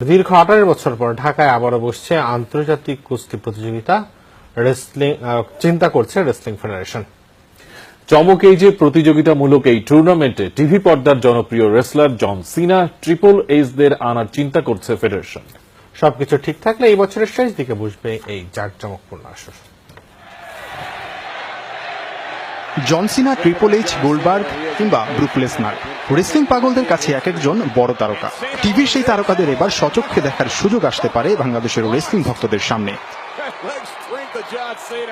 দীর্ঘ 18 বছর পর ঢাকায় আবারও বসছে আন্তর্জাতিক কুস্তি প্রতিযোগিতা। চিন্তা করছে রেসলিং ফেডারেশন। চমক এই যে প্রতিযোগিতামূলক এই টুর্নামেন্টে টিভি পর্দার জনপ্রিয় রেসলার জন সিনা, ট্রিপল এইচদের আনার চিন্তা করছে ফেডারেশন। সবকিছু ঠিক থাকলে এই বছরের শেষ দিকে বসবে এই জাঁকজমকপূর্ণ আসর। জন সিনা, ট্রিপল এইচ, গোল্ডবার্গ কিংবা ব্রুক লেসনার, রেসলিং পাগলদের কাছে এক একজন বড় তারকা। টিভির সেই তারকাদের এবার সচক্ষে দেখার সুযোগ আসতে পারে বাংলাদেশের রেসলিং ভক্তদের সামনে।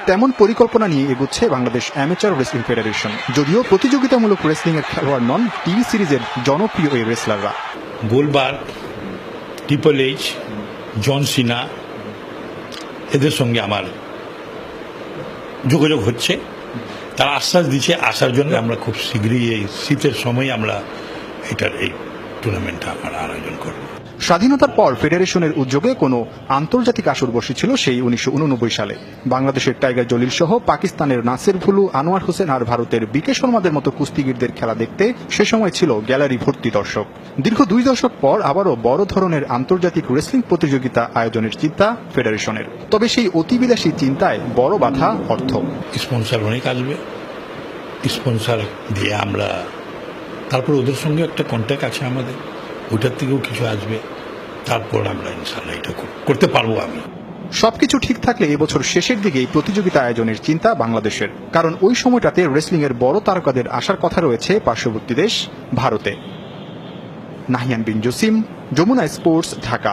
তেমন পরিকল্পনা নিয়ে এগুচ্ছে বাংলাদেশ অ্যামেচার রেসলিং ফেডারেশন। যদিও প্রতিযোগিতামূলক রেসলিং এর খেলোয়াড় নন টিভি সিরিজের জনপ্রিয় এই রেসলাররা। গোল্ডবার্গ, ট্রিপল এইচ, জন সিনা, এদের সঙ্গে আমার যোগাযোগ হচ্ছে। তারা আশ্বাস দিচ্ছে আসার জন্য। আমরা খুব শীঘ্রই এই শীতের সময় আমরা এই টুর্নামেন্টটা আমরা আয়োজন করব। স্বাধীনতার পর ফেডারেশনের উদ্যোগে কোনো আন্তর্জাতিক আসর বসেছিল সেই 1989 সালে। বাংলাদেশের টাইগার জলিল সহ পাকিস্তানের নাসির ভুলু, আনোয়ার হোসেন আর ভারতের বিকে শর্মাদের মতো কুস্তিগীরদের খেলা দেখতে সে সময় ছিল গ্যালারি ভর্তি দর্শক। দীর্ঘ 2 দশক পর আবারও বড় ধরনের আন্তর্জাতিক রেসলিং প্রতিযোগিতা আয়োজনের চিন্তা ফেডারেশনের। তবে সেই অতিবিলাসী চিন্তায় বড় বাধা অর্থ। স্পন্সর অনেক আসবে, স্পন্সর দিয়ে আমরা তারপর ওদের সঙ্গে একটা কন্ট্যাক্ট আছে আমাদের, ওটার থেকেও কিছু আসবে। তারপর আমরা ইনশাআল্লাহ এটা করতে পারবো। আমি সবকিছু ঠিক থাকলে এবছর শেষের দিকেই প্রতিযোগিতা আয়োজনের চিন্তা বাংলাদেশের। কারণ ওই সময়টাতে রেসলিং এর বড় তারকাদের আসার কথা রয়েছে পার্শ্ববর্তী দেশ ভারতে। নাহিয়ান বিন জসিম, যমুনা স্পোর্টস, ঢাকা।